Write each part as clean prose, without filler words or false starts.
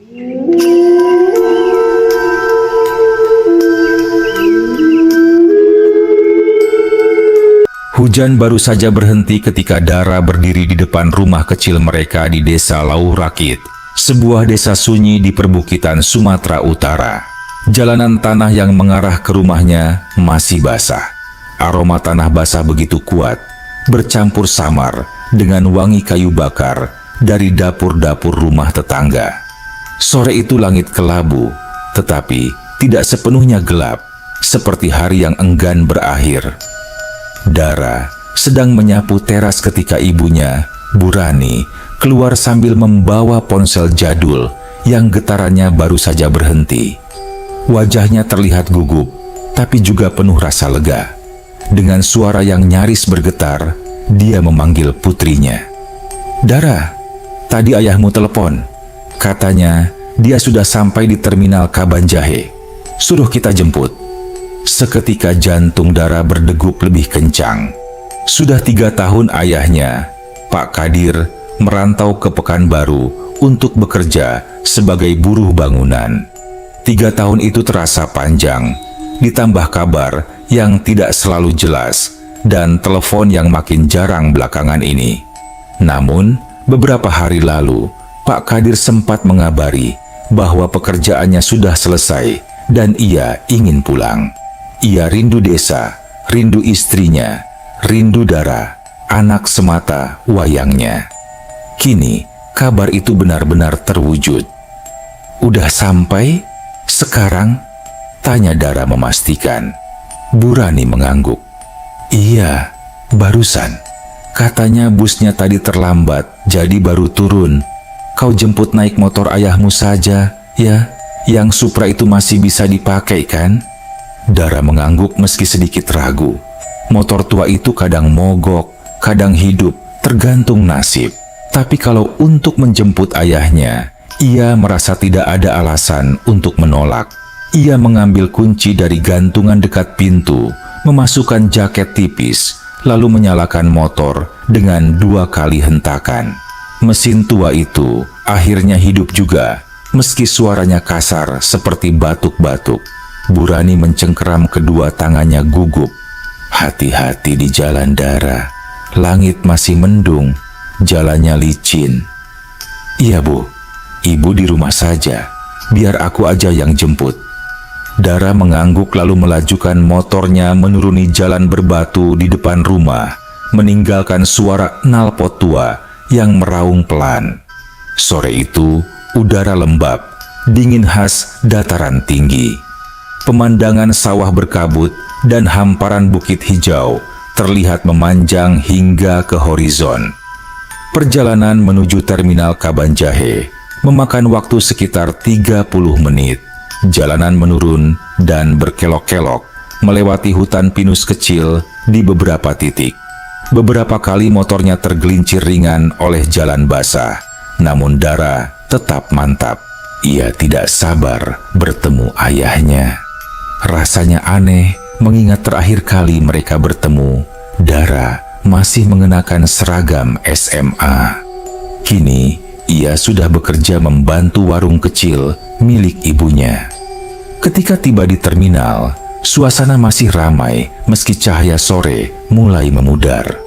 Hujan baru saja berhenti ketika Dara berdiri di depan rumah kecil mereka di desa Lauh Rakit, sebuah desa sunyi di perbukitan Sumatera Utara. Jalanan tanah yang mengarah ke rumahnya masih basah. Aroma tanah basah begitu kuat, bercampur samar dengan wangi kayu bakar dari dapur-dapur rumah tetangga. Sore itu langit kelabu, tetapi tidak sepenuhnya gelap, seperti hari yang enggan berakhir. Dara sedang menyapu teras ketika ibunya, Bu Rani, keluar sambil membawa ponsel jadul yang getarannya baru saja berhenti. Wajahnya terlihat gugup, tapi juga penuh rasa lega. Dengan suara yang nyaris bergetar, dia memanggil putrinya. "Dara, tadi ayahmu telepon. Katanya dia sudah sampai di terminal Kabanjahe. Suruh kita jemput." Seketika jantung Dara berdegup lebih kencang. Sudah 3 tahun ayahnya, Pak Kadir, merantau ke Pekanbaru untuk bekerja sebagai buruh bangunan. 3 tahun itu terasa panjang, ditambah kabar yang tidak selalu jelas dan telepon yang makin jarang belakangan ini. Namun, beberapa hari lalu, Pak Kadir sempat mengabari bahwa pekerjaannya sudah selesai dan ia ingin pulang. Ia rindu desa, rindu istrinya, rindu Dara, anak semata wayangnya. Kini, kabar itu benar-benar terwujud. "Udah sampai? Sekarang?" tanya Dara memastikan. Bu Rani mengangguk. "Iya, barusan. Katanya busnya tadi terlambat, jadi baru turun. Kau jemput naik motor ayahmu saja, ya? Yang Supra itu masih bisa dipakai kan?" Dara mengangguk meski sedikit ragu. Motor tua itu kadang mogok, kadang hidup, tergantung nasib. Tapi kalau untuk menjemput ayahnya, ia merasa tidak ada alasan untuk menolak. Ia mengambil kunci dari gantungan dekat pintu, memasukkan jaket tipis, lalu menyalakan motor dengan 2 kali hentakan. Mesin tua itu akhirnya hidup juga, meski suaranya kasar seperti batuk-batuk. Bu Rani mencengkeram kedua tangannya gugup. "Hati-hati di jalan, Dara. Langit masih mendung, jalannya licin." "Iya, Bu. Ibu di rumah saja. Biar aku aja yang jemput." Dara mengangguk lalu melajukan motornya menuruni jalan berbatu di depan rumah, meninggalkan suara knalpot tua yang meraung pelan. Sore itu, udara lembab, dingin khas dataran tinggi. Pemandangan sawah berkabut dan hamparan bukit hijau terlihat memanjang hingga ke horizon. Perjalanan menuju terminal Kabanjahe memakan waktu sekitar 30 menit. Jalanan menurun dan berkelok-kelok, melewati hutan pinus kecil di beberapa titik. Beberapa kali motornya tergelincir ringan oleh jalan basah, namun Dara tetap mantap. Ia tidak sabar bertemu ayahnya. Rasanya aneh mengingat terakhir kali mereka bertemu, Dara masih mengenakan seragam SMA. Kini, ia sudah bekerja membantu warung kecil milik ibunya. Ketika tiba di terminal, suasana masih ramai meski cahaya sore mulai memudar.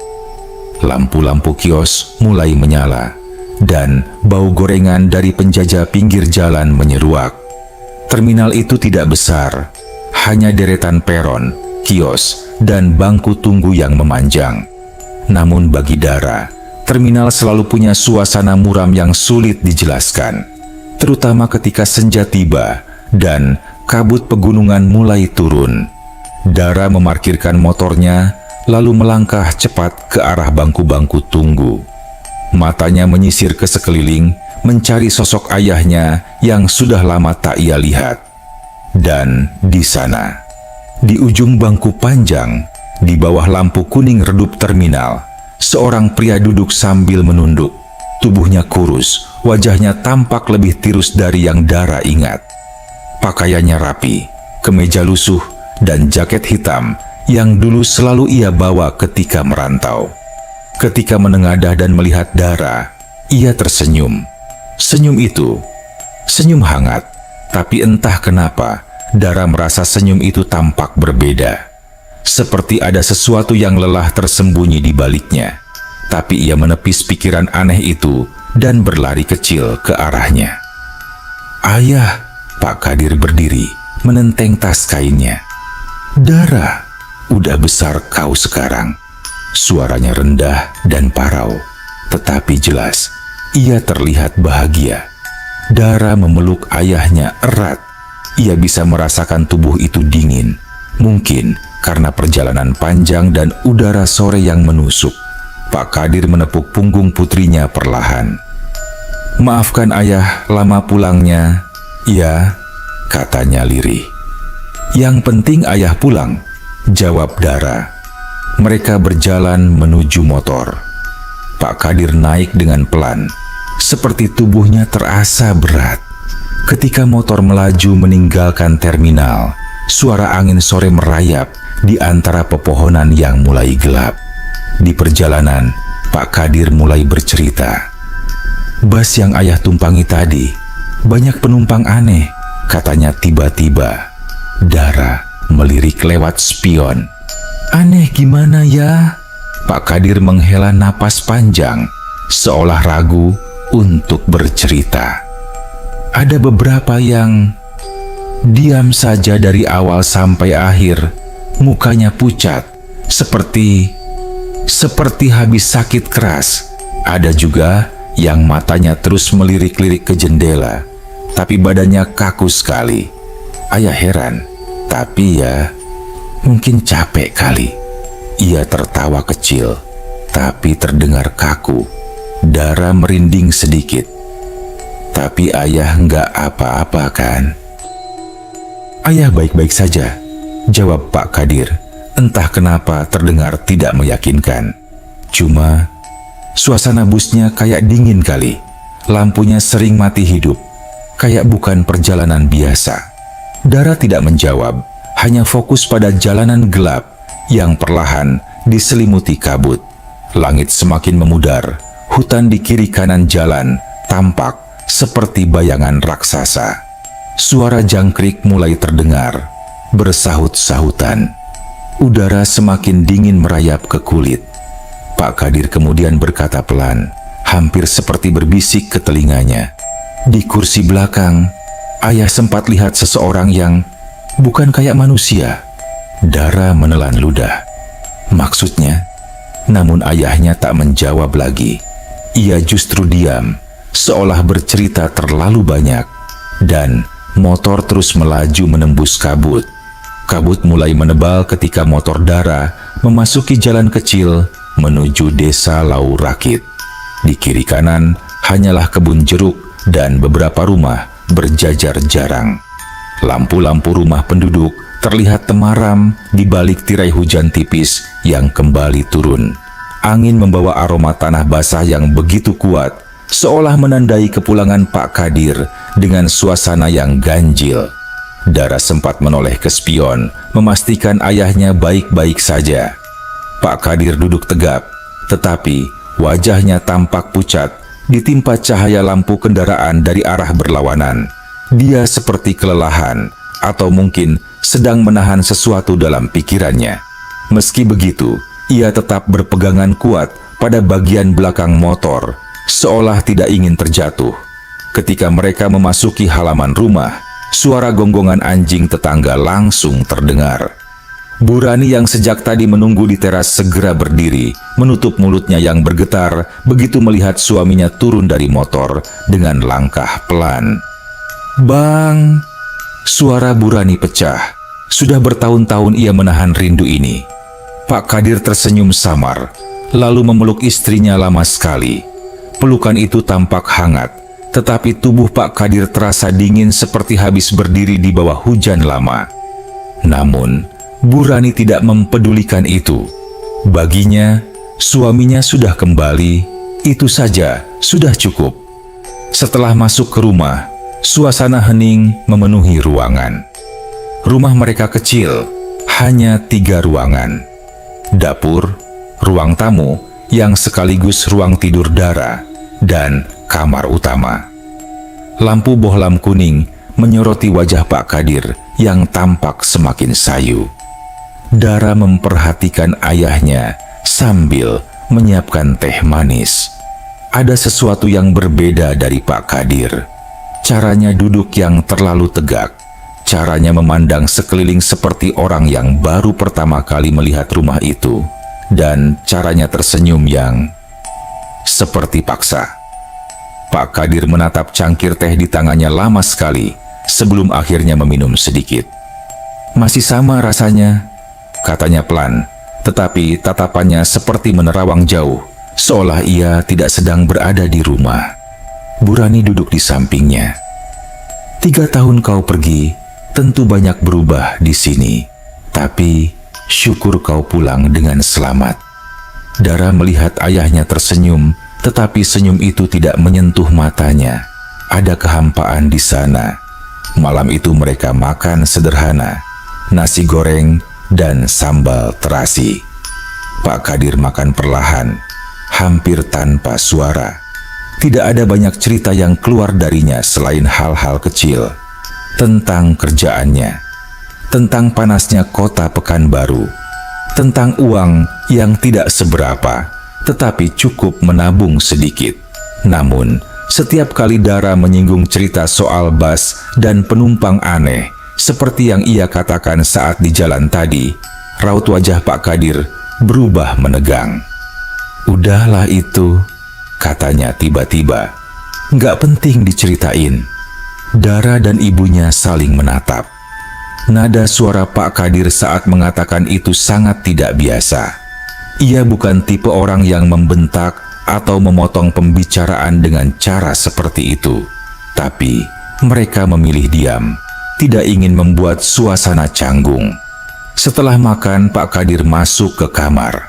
Lampu-lampu kios mulai menyala, dan bau gorengan dari penjajah pinggir jalan menyeruak. Terminal itu tidak besar, hanya deretan peron, kios, dan bangku tunggu yang memanjang. Namun bagi Dara, terminal selalu punya suasana muram yang sulit dijelaskan, terutama ketika senja tiba dan kabut pegunungan mulai turun. Dara memarkirkan motornya, lalu melangkah cepat ke arah bangku-bangku tunggu. Matanya menyisir ke sekeliling, mencari sosok ayahnya yang sudah lama tak ia lihat. Dan di sana, di ujung bangku panjang, di bawah lampu kuning redup terminal, seorang pria duduk sambil menunduk. Tubuhnya kurus, wajahnya tampak lebih tirus dari yang Dara ingat. Pakaiannya rapi, kemeja lusuh, dan jaket hitam yang dulu selalu ia bawa ketika merantau. Ketika menengadah dan melihat Dara, ia tersenyum. Senyum itu Senyum hangat, tapi entah kenapa Dara merasa senyum itu tampak berbeda. Seperti ada sesuatu yang lelah tersembunyi di baliknya. Tapi ia menepis pikiran aneh itu dan berlari kecil ke arahnya. "Ayah," Pak Kadir berdiri, menenteng tas kainnya. "Dara, udah besar kau sekarang." Suaranya rendah dan parau, tetapi jelas ia terlihat bahagia. Dara memeluk ayahnya erat. Ia bisa merasakan tubuh itu dingin, mungkin karena perjalanan panjang dan udara sore yang menusuk. Pak Kadir menepuk punggung putrinya perlahan. "Maafkan ayah lama pulangnya." "Ya," katanya lirih. "Yang penting ayah pulang," jawab Dara. Mereka berjalan menuju motor. Pak Kadir naik dengan pelan, seperti tubuhnya terasa berat. Ketika motor melaju meninggalkan terminal, suara angin sore merayap di antara pepohonan yang mulai gelap. Di perjalanan, Pak Kadir mulai bercerita. "Bus yang ayah tumpangi tadi, banyak penumpang aneh," katanya tiba-tiba. Dara melirik lewat spion. "Aneh gimana ya?" Pak Kadir menghela napas panjang, seolah ragu untuk bercerita. "Ada beberapa yang diam saja dari awal sampai akhir, mukanya pucat, seperti habis sakit keras. Ada juga yang matanya terus melirik-lirik ke jendela, tapi badannya kaku sekali. Ayah heran, tapi ya mungkin capek kali." Ia tertawa kecil, tapi terdengar kaku. Dara merinding sedikit. "Tapi ayah nggak apa-apa kan?" "Ayah baik-baik saja," jawab Pak Kadir. Entah kenapa terdengar tidak meyakinkan. "Cuma suasana busnya kayak dingin kali. Lampunya sering mati hidup, kayak bukan perjalanan biasa." Dara tidak menjawab, hanya fokus pada jalanan gelap yang perlahan diselimuti kabut. Langit semakin memudar, hutan di kiri kanan jalan tampak seperti bayangan raksasa. Suara jangkrik mulai terdengar, bersahut-sahutan. Udara semakin dingin merayap ke kulit. Pak Kadir kemudian berkata pelan, hampir seperti berbisik ke telinganya. Di kursi belakang, ayah sempat lihat seseorang yang bukan kayak manusia. Dara menelan ludah. Maksudnya? Namun ayahnya tak menjawab lagi. Ia justru diam, seolah bercerita terlalu banyak. Dan motor terus melaju menembus kabut. Kabut mulai menebal ketika motor Dara memasuki jalan kecil menuju desa Lau Rakit. Di kiri kanan hanyalah kebun jeruk dan beberapa rumah berjajar jarang. Lampu-lampu rumah penduduk terlihat temaram di balik tirai hujan tipis yang kembali turun. Angin membawa aroma tanah basah yang begitu kuat, seolah menandai kepulangan Pak Kadir dengan suasana yang ganjil. Dara sempat menoleh ke spion, memastikan ayahnya baik-baik saja. Pak Kadir duduk tegap, tetapi wajahnya tampak pucat, ditimpa cahaya lampu kendaraan dari arah berlawanan. Dia seperti kelelahan, atau mungkin sedang menahan sesuatu dalam pikirannya. Meski begitu, ia tetap berpegangan kuat pada bagian belakang motor, seolah tidak ingin terjatuh. Ketika mereka memasuki halaman rumah, suara gonggongan anjing tetangga langsung terdengar. Bu Rani yang sejak tadi menunggu di teras segera berdiri, menutup mulutnya yang bergetar begitu melihat suaminya turun dari motor dengan langkah pelan. "Bang!" Suara Bu Rani pecah. Sudah bertahun-tahun ia menahan rindu ini. Pak Kadir tersenyum samar, lalu memeluk istrinya lama sekali. Pelukan itu tampak hangat, tetapi tubuh Pak Kadir terasa dingin seperti habis berdiri di bawah hujan lama. Namun, Bu Rani tidak mempedulikan itu. Baginya, suaminya sudah kembali, itu saja sudah cukup. Setelah masuk ke rumah, suasana hening memenuhi ruangan. Rumah mereka kecil, hanya 3 ruangan. Dapur, ruang tamu yang sekaligus ruang tidur Dara, dan kamar utama. lampu bohlam kuning menyoroti wajah Pak Kadir yang tampak semakin sayu. Dara memperhatikan ayahnya sambil menyiapkan teh manis. Ada sesuatu yang berbeda dari Pak Kadir. Caranya duduk yang terlalu tegak, caranya memandang sekeliling seperti orang yang baru pertama kali melihat rumah itu, dan caranya tersenyum yang seperti paksa. Pak Kadir menatap cangkir teh di tangannya lama sekali sebelum akhirnya meminum sedikit. "Masih sama rasanya," katanya pelan, tetapi tatapannya seperti menerawang jauh, seolah ia tidak sedang berada di rumah. Burani duduk di sampingnya. "3 tahun kau pergi, tentu banyak berubah di sini, tapi syukur kau pulang dengan selamat." Dara melihat ayahnya tersenyum, tetapi senyum itu tidak menyentuh matanya. Ada kehampaan di sana. Malam itu mereka makan sederhana, nasi goreng dan sambal terasi. Pak Kadir makan perlahan, hampir tanpa suara. Tidak ada banyak cerita yang keluar darinya selain hal-hal kecil. Tentang kerjaannya, tentang panasnya kota Pekanbaru, tentang uang yang tidak seberapa, tetapi cukup menabung sedikit. Namun, setiap kali Dara menyinggung cerita soal bas dan penumpang aneh, seperti yang ia katakan saat di jalan tadi, raut wajah Pak Kadir berubah menegang. "Udahlah itu," katanya tiba-tiba. "Nggak penting diceritain." Dara dan ibunya saling menatap. Nada suara Pak Kadir saat mengatakan itu sangat tidak biasa. Ia bukan tipe orang yang membentak atau memotong pembicaraan dengan cara seperti itu. Tapi mereka memilih diam, tidak ingin membuat suasana canggung. Setelah makan, Pak Kadir masuk ke kamar.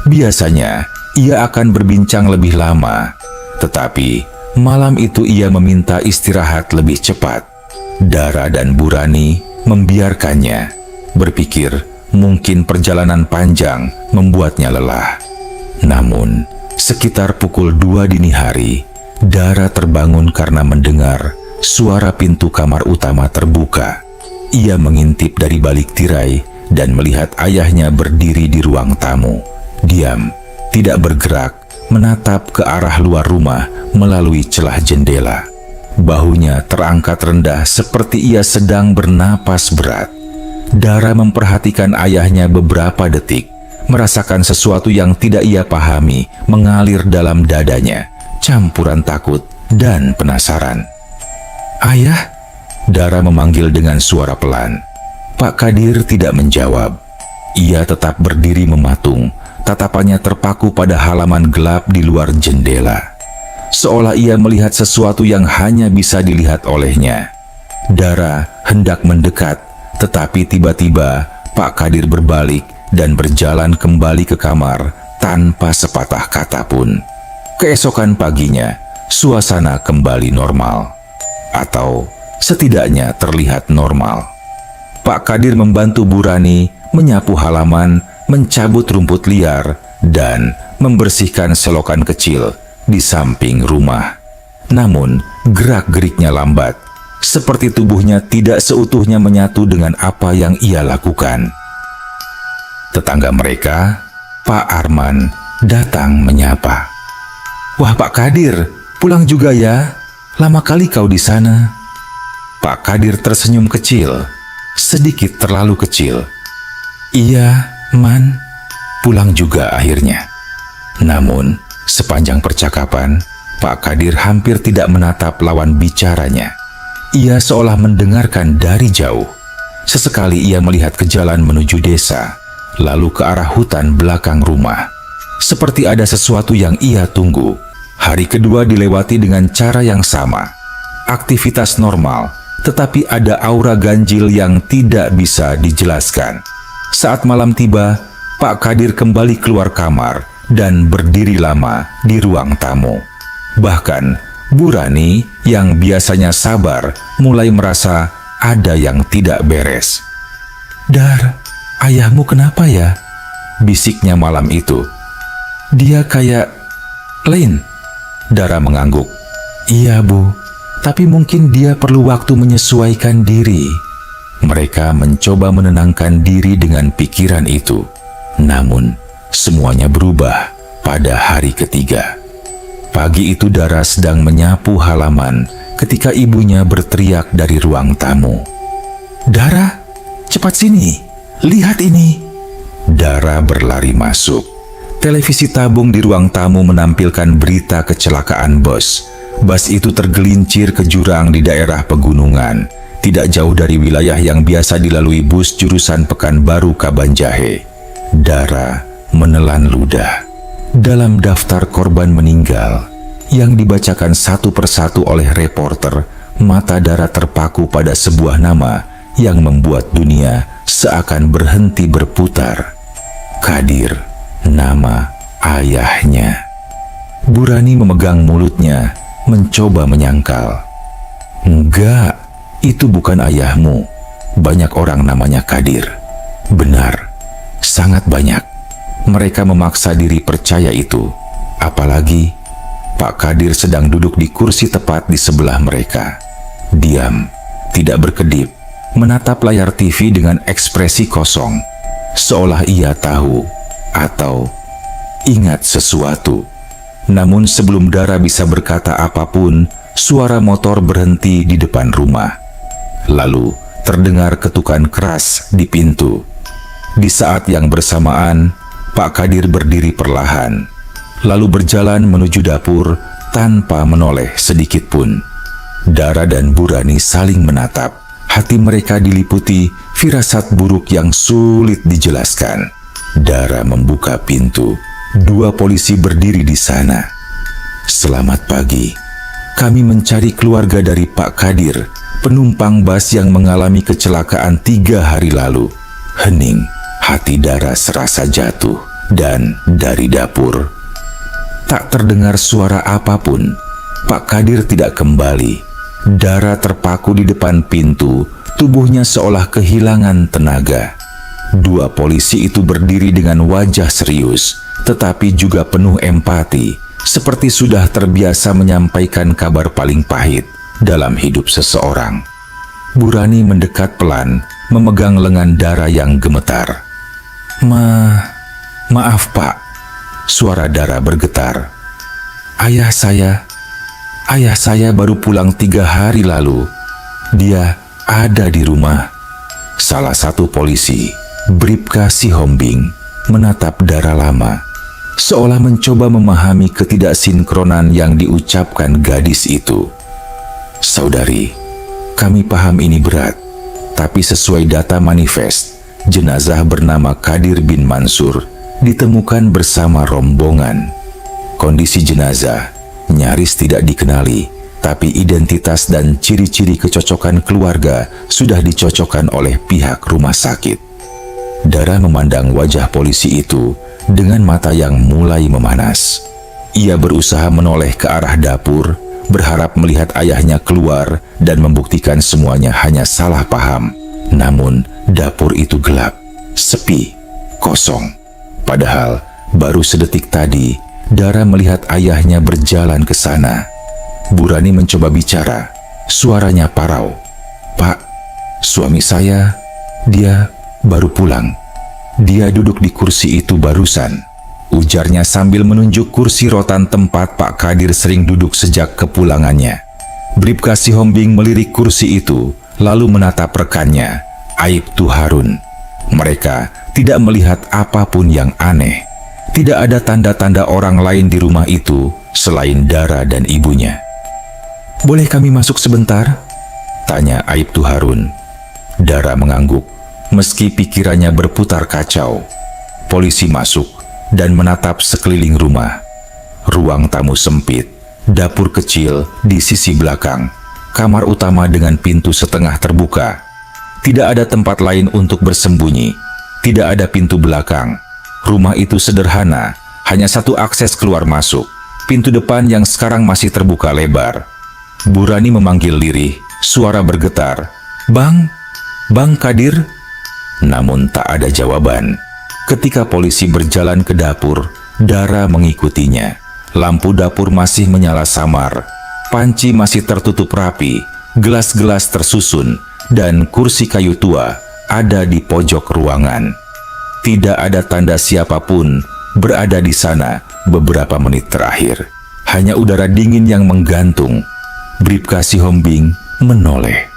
Biasanya ia akan berbincang lebih lama, tetapi malam itu ia meminta istirahat lebih cepat. Dara dan Burani membiarkannya, berpikir mungkin perjalanan panjang membuatnya lelah. Namun, sekitar pukul 2 dini hari, Dara terbangun karena mendengar suara pintu kamar utama terbuka. Ia mengintip dari balik tirai dan melihat ayahnya berdiri di ruang tamu. Diam, tidak bergerak, menatap ke arah luar rumah melalui celah jendela. Bahunya terangkat rendah seperti ia sedang bernapas berat. Dara memperhatikan ayahnya beberapa detik, merasakan sesuatu yang tidak ia pahami mengalir dalam dadanya, campuran takut dan penasaran. "Ayah?" Dara memanggil dengan suara pelan. Pak Kadir tidak menjawab. Ia tetap berdiri mematung, tatapannya terpaku pada halaman gelap di luar jendela, seolah ia melihat sesuatu yang hanya bisa dilihat olehnya. Dara hendak mendekat, tetapi tiba-tiba Pak Kadir berbalik dan berjalan kembali ke kamar tanpa sepatah kata pun. Keesokan paginya, suasana kembali normal, atau setidaknya terlihat normal. Pak Kadir membantu Burani menyapu halaman, mencabut rumput liar, dan membersihkan selokan kecil di samping rumah. Namun, gerak-geriknya lambat, seperti tubuhnya tidak seutuhnya menyatu dengan apa yang ia lakukan. Tetangga mereka, Pak Arman, datang menyapa. "Wah, Pak Kadir, pulang juga ya? Lama kali kau di sana." Pak Kadir tersenyum kecil, sedikit terlalu kecil. "Iya, Man, pulang juga akhirnya." Namun, sepanjang percakapan, Pak Kadir hampir tidak menatap lawan bicaranya. Ia seolah mendengarkan dari jauh. Sesekali ia melihat ke jalan menuju desa, lalu ke arah hutan belakang rumah. Seperti ada sesuatu yang ia tunggu. Hari kedua dilewati dengan cara yang sama. Aktivitas normal, tetapi ada aura ganjil yang tidak bisa dijelaskan. Saat malam tiba, Pak Kadir kembali keluar kamar dan berdiri lama di ruang tamu. Bahkan, Burani yang biasanya sabar mulai merasa ada yang tidak beres. "Dar, ayahmu kenapa ya?" bisiknya malam itu. "Dia kayak lain." Dara mengangguk. "Iya, Bu, tapi mungkin dia perlu waktu menyesuaikan diri. Mereka mencoba menenangkan diri dengan pikiran itu. Namun, semuanya berubah pada hari ketiga. Pagi itu Dara sedang menyapu halaman ketika ibunya berteriak dari ruang tamu. "Dara, cepat sini, lihat ini." Dara berlari masuk. Televisi tabung di ruang tamu menampilkan berita kecelakaan bus. Bus itu tergelincir ke jurang di daerah pegunungan, tidak jauh dari wilayah yang biasa dilalui bus jurusan Pekanbaru Kabanjahe. Dara menelan ludah. Dalam daftar korban meninggal yang dibacakan satu persatu oleh reporter, mata Dara terpaku pada sebuah nama yang membuat dunia seakan berhenti berputar. Kadir, nama ayahnya. Burani memegang mulutnya, mencoba menyangkal. "Enggak, itu bukan ayahmu. Banyak orang namanya Kadir." Benar, sangat banyak. Mereka memaksa diri percaya itu. Apalagi Pak Kadir sedang duduk di kursi tepat di sebelah mereka. Diam, tidak berkedip, menatap layar TV dengan ekspresi kosong, seolah ia tahu atau ingat sesuatu. Namun sebelum Dara bisa berkata apapun, suara motor berhenti di depan rumah. Lalu terdengar ketukan keras di pintu. Di saat yang bersamaan, Pak Kadir berdiri perlahan, lalu berjalan menuju dapur tanpa menoleh sedikit pun. Dara dan Burani saling menatap. Hati mereka diliputi firasat buruk yang sulit dijelaskan. Dara membuka pintu. 2 polisi berdiri di sana. "Selamat pagi. Kami mencari keluarga dari Pak Kadir, penumpang bus yang mengalami kecelakaan 3 hari lalu." Hening. Hati Dara serasa jatuh, dan dari dapur tak terdengar suara apapun. Pak Kadir tidak kembali. Dara terpaku di depan pintu, tubuhnya seolah kehilangan tenaga. 2 polisi itu berdiri dengan wajah serius, tetapi juga penuh empati, seperti sudah terbiasa menyampaikan kabar paling pahit dalam hidup seseorang. Burani mendekat pelan, memegang lengan Dara yang gemetar. Maaf Pak." Suara Dara bergetar. Ayah saya baru pulang 3 hari lalu. Dia ada di rumah." Salah satu polisi, Bribka Sihombing, menatap Dara lama, seolah mencoba memahami ketidaksinkronan yang diucapkan gadis itu. "Saudari, kami paham ini berat, tapi sesuai data manifest, jenazah bernama Kadir bin Mansur ditemukan bersama rombongan. Kondisi jenazah nyaris tidak dikenali, tapi identitas dan ciri-ciri kecocokan keluarga sudah dicocokkan oleh pihak rumah sakit." Dara memandang wajah polisi itu dengan mata yang mulai memanas. Ia berusaha menoleh ke arah dapur, berharap melihat ayahnya keluar dan membuktikan semuanya hanya salah paham. Namun, dapur itu gelap, sepi, kosong. Padahal, baru sedetik tadi, Dara melihat ayahnya berjalan ke sana. Burani mencoba bicara, suaranya parau. "Pak, suami saya, dia baru pulang. Dia duduk di kursi itu barusan," ujarnya sambil menunjuk kursi rotan tempat Pak Kadir sering duduk sejak kepulangannya. Bribka Sihombing melirik kursi itu, lalu menatap rekannya, Aibtu Harun. Mereka tidak melihat apapun yang aneh. Tidak ada tanda-tanda orang lain di rumah itu selain Dara dan ibunya. "Boleh kami masuk sebentar?" tanya Aibtu Harun. Dara mengangguk, meski pikirannya berputar kacau. Polisi masuk dan menatap sekeliling rumah. Ruang tamu sempit, dapur kecil di sisi belakang, kamar utama dengan pintu setengah terbuka. Tidak ada tempat lain untuk bersembunyi. Tidak ada pintu belakang. Rumah itu sederhana, hanya satu akses keluar masuk. Pintu depan yang sekarang masih terbuka lebar. Burani memanggil lirih, suara bergetar. Bang Kadir?" Namun tak ada jawaban. Ketika polisi berjalan ke dapur, Dara mengikutinya. Lampu dapur masih menyala samar. panci masih tertutup rapi, gelas-gelas tersusun, dan kursi kayu tua ada di pojok ruangan. Tidak ada tanda siapapun berada di sana beberapa menit terakhir. Hanya udara dingin yang menggantung. Bribka Sihombing menoleh.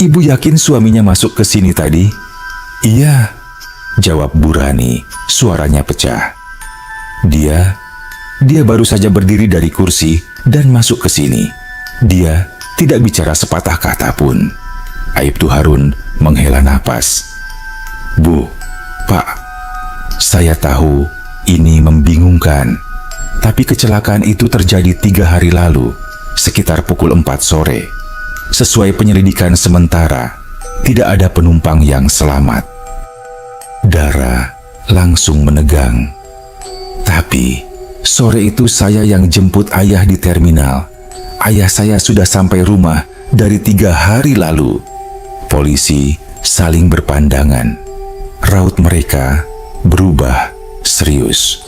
"Ibu yakin suaminya masuk ke sini tadi?" "Iya," jawab Burani, suaranya pecah. Dia baru saja berdiri dari kursi dan masuk ke sini. Dia tidak bicara sepatah kata pun." Aibtu Harun menghela napas. "Bu, Pak, saya tahu ini membingungkan. Tapi kecelakaan itu terjadi 3 hari lalu, sekitar pukul 4 sore. Sesuai penyelidikan sementara, tidak ada penumpang yang selamat." Dara langsung menegang. "Tapi sore itu saya yang jemput ayah di terminal. Ayah saya sudah sampai rumah dari 3 hari lalu." Polisi saling berpandangan. Raut mereka berubah serius.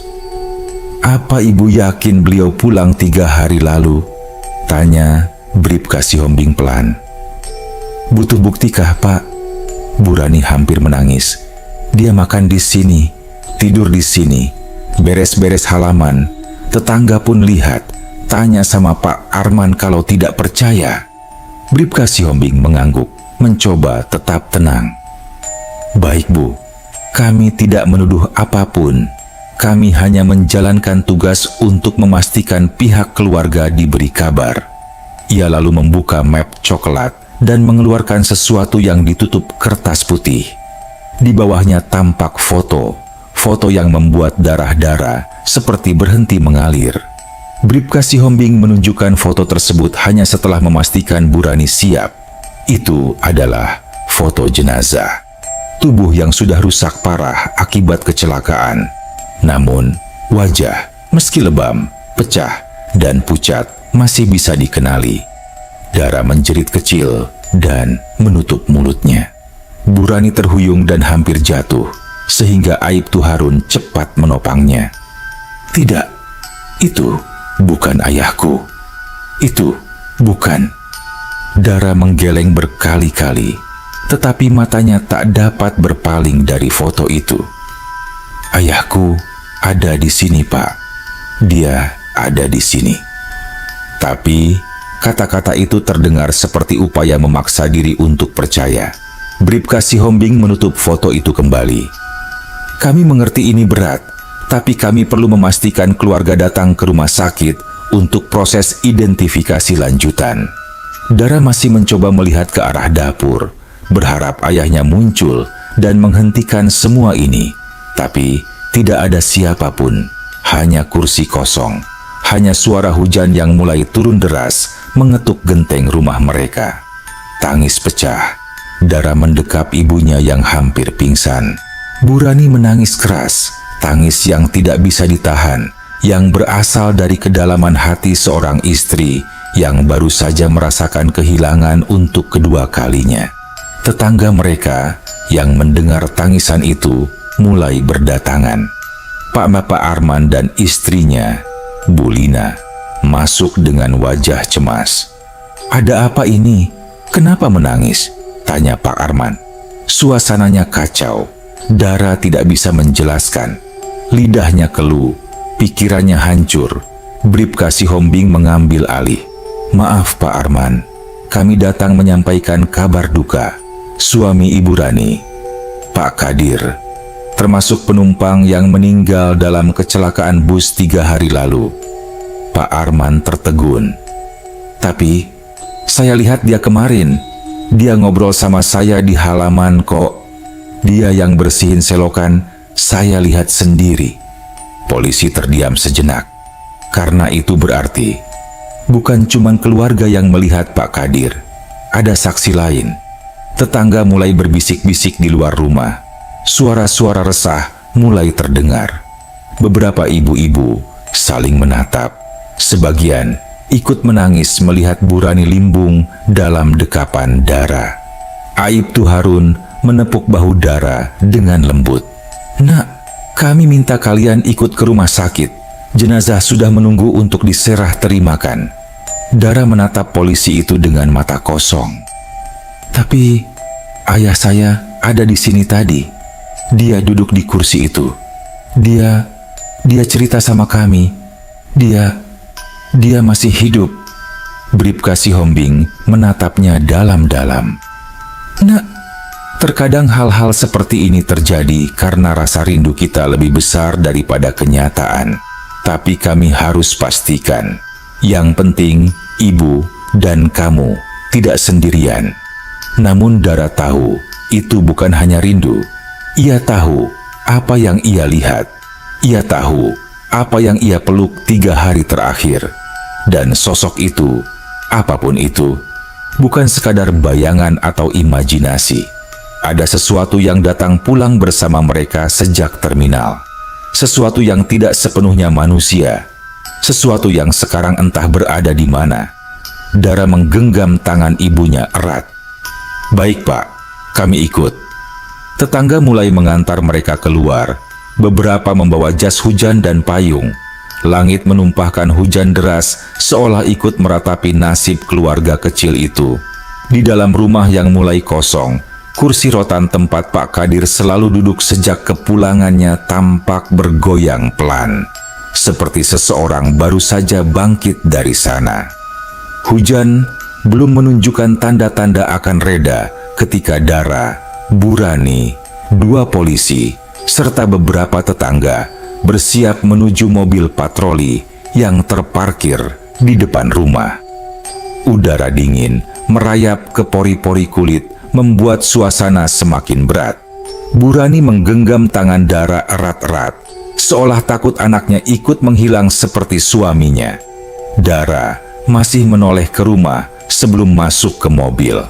"Apa ibu yakin beliau pulang 3 hari lalu?" tanya Bribka Sihombing pelan. "Butuh buktikah, Pak?" Burani hampir menangis. "Dia makan di sini, tidur di sini, beres-beres halaman. Tetangga pun lihat. Tanya sama Pak Arman kalau tidak percaya." Bribka Sihombing mengangguk, mencoba tetap tenang. "Baik, Bu. Kami tidak menuduh apapun. Kami hanya menjalankan tugas untuk memastikan pihak keluarga diberi kabar." Ia lalu membuka map coklat dan mengeluarkan sesuatu yang ditutup kertas putih. Di bawahnya tampak foto yang membuat darah-darah seperti berhenti mengalir. Bribka Sihombing menunjukkan foto tersebut hanya setelah memastikan Burani siap. Itu adalah foto jenazah. Tubuh yang sudah rusak parah akibat kecelakaan. Namun, wajah meski lebam, pecah, dan pucat masih bisa dikenali. Dara menjerit kecil dan menutup mulutnya. Burani terhuyung dan hampir jatuh, sehingga Aibtu Harun cepat menopangnya. "Tidak, itu bukan ayahku. Itu bukan." Dara menggeleng berkali-kali, tetapi matanya tak dapat berpaling dari foto itu. "Ayahku ada di sini, Pak. Dia ada di sini." Tapi kata-kata itu terdengar seperti upaya memaksa diri untuk percaya. Bribka Sihombing menutup foto itu kembali. "Kami mengerti ini berat, tapi kami perlu memastikan keluarga datang ke rumah sakit untuk proses identifikasi lanjutan." Dara masih mencoba melihat ke arah dapur, berharap ayahnya muncul dan menghentikan semua ini. Tapi tidak ada siapapun, hanya kursi kosong, hanya suara hujan yang mulai turun deras mengetuk genteng rumah mereka. Tangis pecah. Dara mendekap ibunya yang hampir pingsan. Burani menangis keras, tangis yang tidak bisa ditahan, yang berasal dari kedalaman hati seorang istri yang baru saja merasakan kehilangan untuk kedua kalinya. Tetangga mereka yang mendengar tangisan itu mulai berdatangan. Pak Arman dan istrinya, Bu Lina, masuk dengan wajah cemas. "Ada apa ini? Kenapa menangis?" tanya Pak Arman. Suasananya kacau. Dara tidak bisa menjelaskan. Lidahnya keluh, pikirannya hancur. Bribka Sihombing mengambil alih. "Maaf Pak Arman, kami datang menyampaikan kabar duka. Suami Ibu Rani, Pak Kadir, termasuk penumpang yang meninggal dalam kecelakaan bus 3 hari lalu." Pak Arman tertegun. "Tapi saya lihat dia kemarin. Dia ngobrol sama saya di halaman kok. Dia yang bersihin selokan, saya lihat sendiri." Polisi terdiam sejenak. Karena itu berarti bukan cuma keluarga yang melihat Pak Kadir, ada saksi lain. Tetangga mulai berbisik-bisik di luar rumah. Suara-suara resah mulai terdengar. Beberapa ibu-ibu saling menatap. Sebagian ikut menangis melihat Burani limbung dalam dekapan Dara. Aibtu Harun menepuk bahu Dara dengan lembut. "Nak, kami minta kalian ikut ke rumah sakit. Jenazah sudah menunggu untuk diserah terimakan." Dara menatap polisi itu dengan mata kosong. Tapi ayah saya ada di sini tadi. Dia duduk di kursi itu. Dia cerita sama kami. Dia masih hidup. Bribka Sihombing menatapnya dalam-dalam. Nak, terkadang hal-hal seperti ini terjadi karena rasa rindu kita lebih besar daripada kenyataan. Tapi kami harus pastikan, yang penting ibu dan kamu tidak sendirian. Namun Dara tahu, itu bukan hanya rindu. Ia tahu apa yang ia lihat. Ia tahu apa yang ia peluk 3 hari terakhir. Dan sosok itu, apapun itu, bukan sekadar bayangan atau imajinasi. Ada sesuatu yang datang pulang bersama mereka sejak terminal. Sesuatu yang tidak sepenuhnya manusia. Sesuatu yang sekarang entah berada di mana. Dara menggenggam tangan ibunya erat. Baik Pak, kami ikut. Tetangga mulai mengantar mereka keluar. Beberapa membawa jas hujan dan payung. Langit menumpahkan hujan deras seolah ikut meratapi nasib keluarga kecil itu. Di dalam rumah yang mulai kosong, kursi rotan tempat Pak Kadir selalu duduk sejak kepulangannya tampak bergoyang pelan. Seperti seseorang baru saja bangkit dari sana. Hujan belum menunjukkan tanda-tanda akan reda ketika Dara, Burani, 2 polisi, serta beberapa tetangga bersiap menuju mobil patroli yang terparkir di depan rumah. Udara dingin merayap ke pori-pori kulit membuat suasana semakin berat. Burani menggenggam tangan Dara erat-erat, seolah takut anaknya ikut menghilang seperti suaminya. Dara masih menoleh ke rumah sebelum masuk ke mobil.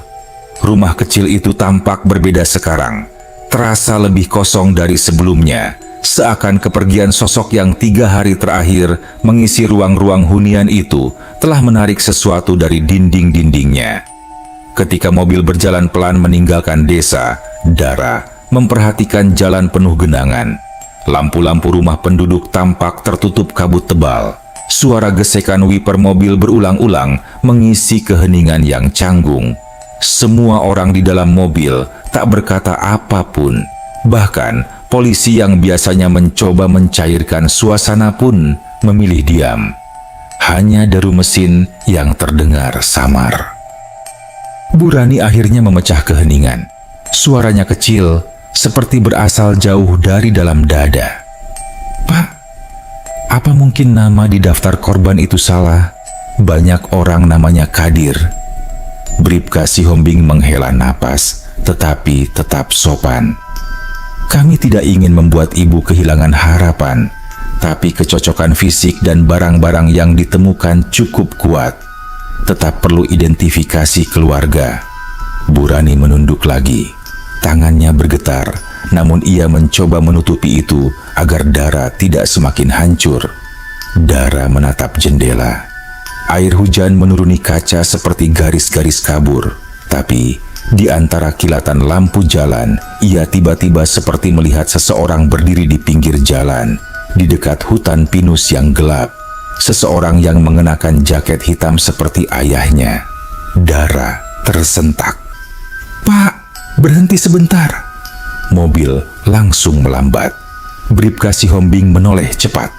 Rumah kecil itu tampak berbeda sekarang, terasa lebih kosong dari sebelumnya, seakan kepergian sosok yang 3 hari terakhir mengisi ruang-ruang hunian itu telah menarik sesuatu dari dinding-dindingnya. Ketika mobil berjalan pelan meninggalkan desa, Dara memperhatikan jalan penuh genangan. Lampu-lampu rumah penduduk tampak tertutup kabut tebal. Suara gesekan wiper mobil berulang-ulang mengisi keheningan yang canggung. Semua orang di dalam mobil tak berkata apapun. Bahkan polisi yang biasanya mencoba mencairkan suasana pun memilih diam. Hanya deru mesin yang terdengar samar. Burani akhirnya memecah keheningan. Suaranya kecil, seperti berasal jauh dari dalam dada. Pak, apa mungkin nama di daftar korban itu salah? Banyak orang namanya Kadir. Bribka Sihombing menghela napas, tetapi tetap sopan. Kami tidak ingin membuat ibu kehilangan harapan, tapi kecocokan fisik dan barang-barang yang ditemukan cukup kuat. Tetap perlu identifikasi keluarga. Burani menunduk lagi. Tangannya bergetar, namun ia mencoba menutupi itu agar Dara tidak semakin hancur. Dara menatap jendela. Air hujan menuruni kaca seperti garis-garis kabur. Tapi di antara kilatan lampu jalan, ia tiba-tiba seperti melihat seseorang berdiri di pinggir jalan, di dekat hutan pinus yang gelap. Seseorang yang mengenakan jaket hitam seperti ayahnya. Dara tersentak. Pak, berhenti sebentar. Mobil langsung melambat. Bribka Sihombing menoleh cepat.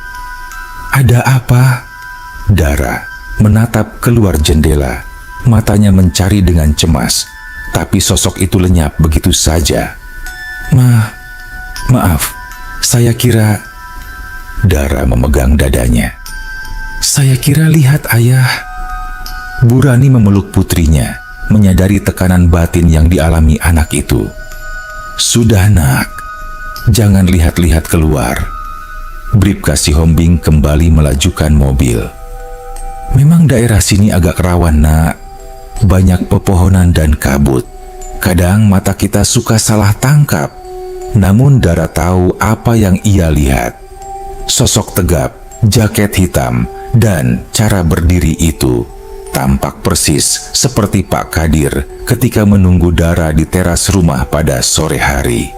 Ada apa? Dara menatap keluar jendela. Matanya mencari dengan cemas. Tapi sosok itu lenyap begitu saja. Maaf, saya kira... Dara memegang dadanya. Saya kira lihat ayah. Burani memeluk putrinya, menyadari tekanan batin yang dialami anak itu. Sudah nak, jangan lihat-lihat keluar. Bribka Sihombing kembali melajukan mobil. Memang daerah sini agak rawan nak. Banyak pepohonan dan kabut. Kadang mata kita suka salah tangkap. Namun Dara tahu apa yang ia lihat. Sosok tegap, jaket hitam, dan cara berdiri itu tampak persis seperti Pak Kadir ketika menunggu Dara di teras rumah pada sore hari.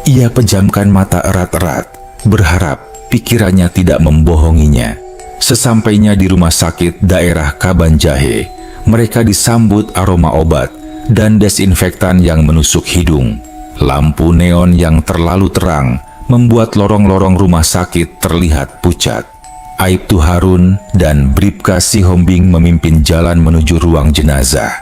Ia pejamkan mata erat-erat, berharap pikirannya tidak membohonginya. Sesampainya di rumah sakit daerah Kabanjahe, mereka disambut aroma obat dan desinfektan yang menusuk hidung. Lampu neon yang terlalu terang membuat lorong-lorong rumah sakit terlihat pucat. Aibtu Harun dan Bribka Sihombing memimpin jalan menuju ruang jenazah.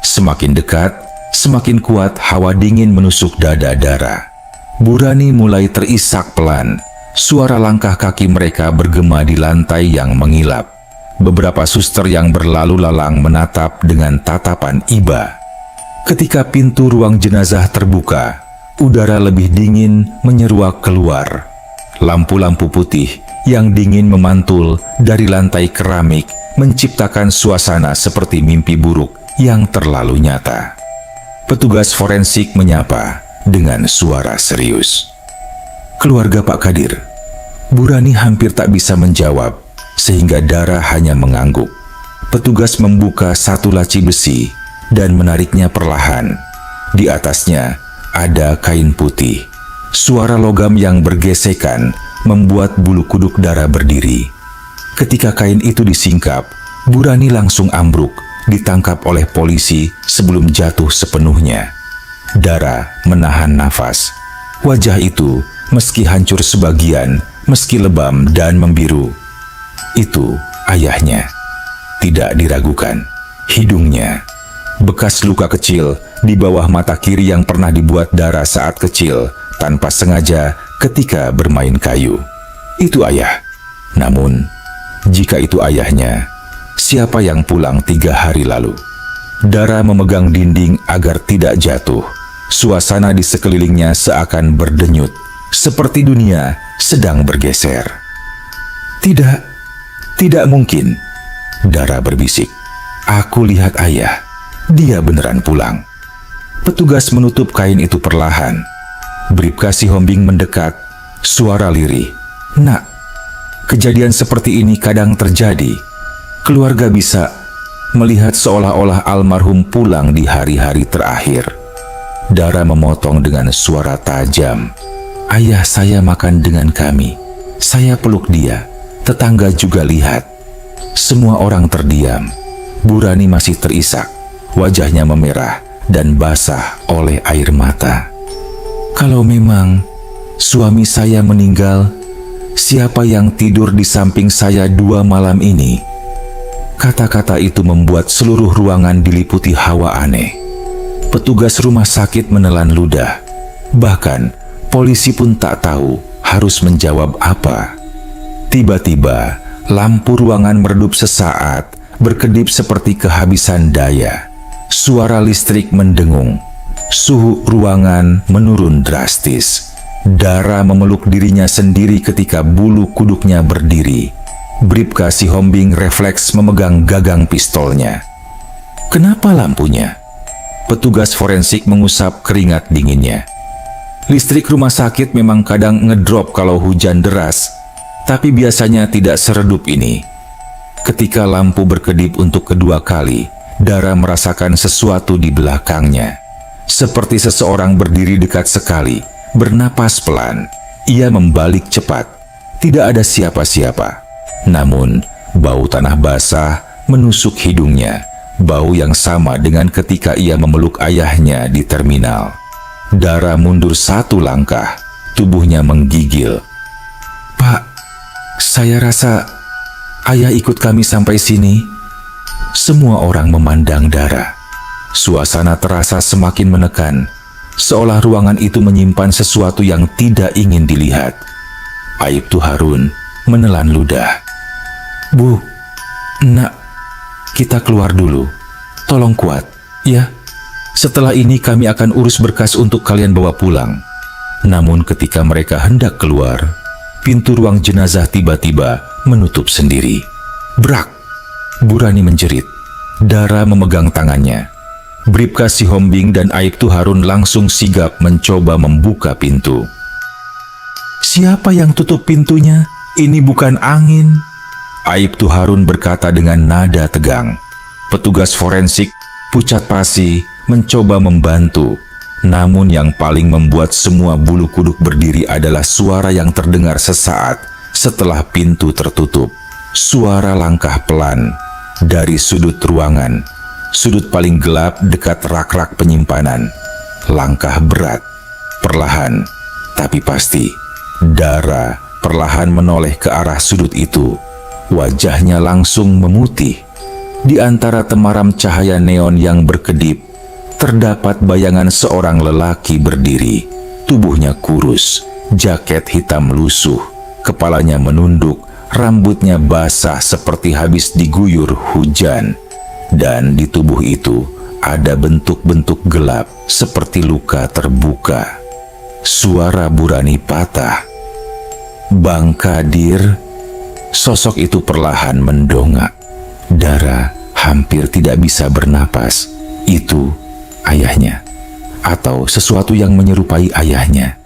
Semakin dekat, semakin kuat hawa dingin menusuk dada Dara. Burani mulai terisak pelan. Suara langkah kaki mereka bergema di lantai yang mengilap. Beberapa suster yang berlalu lalang menatap dengan tatapan iba. Ketika pintu ruang jenazah terbuka, udara lebih dingin menyeruak keluar. Lampu-lampu putih yang dingin memantul dari lantai keramik menciptakan suasana seperti mimpi buruk yang terlalu nyata. Petugas forensik menyapa dengan suara serius. Keluarga Pak Kadir. Burani hampir tak bisa menjawab, sehingga Dara hanya mengangguk. Petugas membuka satu laci besi dan menariknya perlahan. Di atasnya ada kain putih. Suara logam yang bergesekan membuat bulu kuduk Dara berdiri. Ketika kain itu disingkap, Burani langsung ambruk, ditangkap oleh polisi sebelum jatuh sepenuhnya. Dara menahan nafas. Wajah itu, meski hancur sebagian, meski lebam dan membiru, itu ayahnya. Tidak diragukan, hidungnya. Bekas luka kecil di bawah mata kiri yang pernah dibuat Dara saat kecil tanpa sengaja ketika bermain kayu. Itu ayah. Namun, jika itu ayahnya, siapa yang pulang 3 hari lalu? Dara memegang dinding agar tidak jatuh. Suasana di sekelilingnya seakan berdenyut, seperti dunia sedang bergeser. Tidak mungkin, Dara berbisik. Aku lihat ayah, dia beneran pulang. Petugas menutup kain itu perlahan. Bribka Sihombing mendekat, suara lirih. Nak, kejadian seperti ini kadang terjadi. Keluarga bisa melihat seolah-olah almarhum pulang di hari-hari terakhir. Dara memotong dengan suara tajam. Ayah saya makan dengan kami. Saya peluk dia. Tetangga juga lihat. Semua orang terdiam. Burani masih terisak. Wajahnya memerah dan basah oleh air mata. Kalau memang suami saya meninggal, siapa yang tidur di samping saya 2 malam ini? Kata-kata itu membuat seluruh ruangan diliputi hawa aneh. Petugas rumah sakit menelan ludah. Bahkan, polisi pun tak tahu harus menjawab apa. Tiba-tiba, lampu ruangan meredup sesaat, berkedip seperti kehabisan daya. Suara listrik mendengung. Suhu ruangan menurun drastis. Dara memeluk dirinya sendiri ketika bulu kuduknya berdiri. Bribka Sihombing refleks memegang gagang pistolnya. Kenapa lampunya? Petugas forensik mengusap keringat dinginnya. Listrik rumah sakit memang kadang ngedrop kalau hujan deras, tapi biasanya tidak seredup ini. Ketika lampu berkedip untuk kedua kali, Dara merasakan sesuatu di belakangnya. Seperti seseorang berdiri dekat sekali, bernapas pelan. Ia membalik cepat. Tidak ada siapa-siapa. Namun, bau tanah basah menusuk hidungnya. Bau yang sama dengan ketika ia memeluk ayahnya di terminal. Dara mundur 1 langkah, tubuhnya menggigil. Pak, saya rasa ayah ikut kami sampai sini. Semua orang memandang Dara. Suasana terasa semakin menekan, seolah ruangan itu menyimpan sesuatu yang tidak ingin dilihat. Aibtu Harun menelan ludah. Bu, nak, kita keluar dulu. Tolong kuat, ya. Setelah ini kami akan urus berkas untuk kalian bawa pulang. Namun ketika mereka hendak keluar, pintu ruang jenazah tiba-tiba menutup sendiri. Brak! Burani menjerit. Dara memegang tangannya. Bribka Sihombing dan Aibtu Harun langsung sigap mencoba membuka pintu. Siapa yang tutup pintunya? Ini bukan angin. Aibtu Harun berkata dengan nada tegang. Petugas forensik, pucat pasi, mencoba membantu. Namun yang paling membuat semua bulu kuduk berdiri adalah suara yang terdengar sesaat setelah pintu tertutup. suara langkah pelan dari sudut ruangan, sudut paling gelap dekat rak-rak penyimpanan. Langkah berat, perlahan, tapi pasti. Dara perlahan menoleh ke arah sudut itu. Wajahnya langsung memutih. Di antara temaram cahaya neon yang berkedip, terdapat bayangan seorang lelaki berdiri. Tubuhnya kurus, jaket hitam lusuh, kepalanya menunduk, rambutnya basah seperti habis diguyur hujan. Dan di tubuh itu ada bentuk-bentuk gelap seperti luka terbuka. Suara Burani patah. "Bang Kadir." Sosok itu perlahan mendongak. Dara hampir tidak bisa bernapas. Itu ayahnya, atau sesuatu yang menyerupai ayahnya.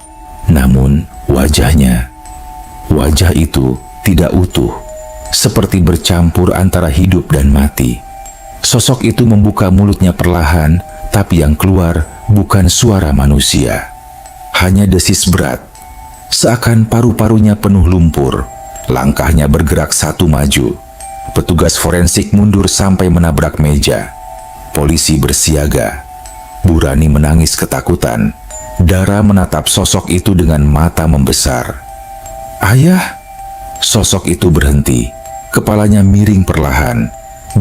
Namun wajah itu tidak utuh, seperti bercampur antara hidup dan mati. Sosok itu membuka mulutnya perlahan, tapi yang keluar bukan suara manusia. Hanya desis berat, seakan paru-parunya penuh lumpur. Langkahnya bergerak satu maju. Petugas forensik mundur sampai menabrak meja. Polisi bersiaga. Burani menangis ketakutan. Dara menatap sosok itu dengan mata membesar. "Ayah!" Sosok itu berhenti. Kepalanya miring perlahan.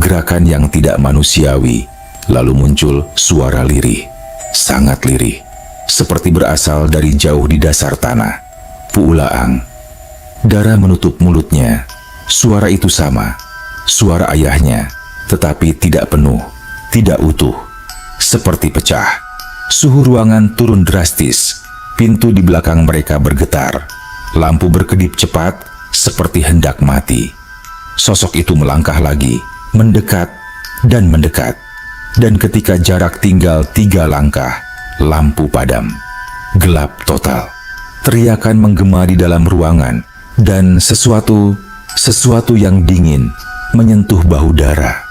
Gerakan yang tidak manusiawi. Lalu muncul suara lirih. Sangat lirih. Seperti berasal dari jauh di dasar tanah. Puulaang. Dara menutup mulutnya. Suara itu sama. Suara ayahnya. Tetapi tidak penuh. Tidak utuh. Seperti pecah. Suhu ruangan turun drastis. Pintu di belakang mereka bergetar. Lampu berkedip cepat seperti hendak mati. Sosok itu melangkah lagi. Mendekat dan mendekat. Dan ketika jarak tinggal 3 langkah, lampu padam. Gelap total. Teriakan menggema di dalam ruangan. Dan sesuatu yang dingin menyentuh bahu Dara.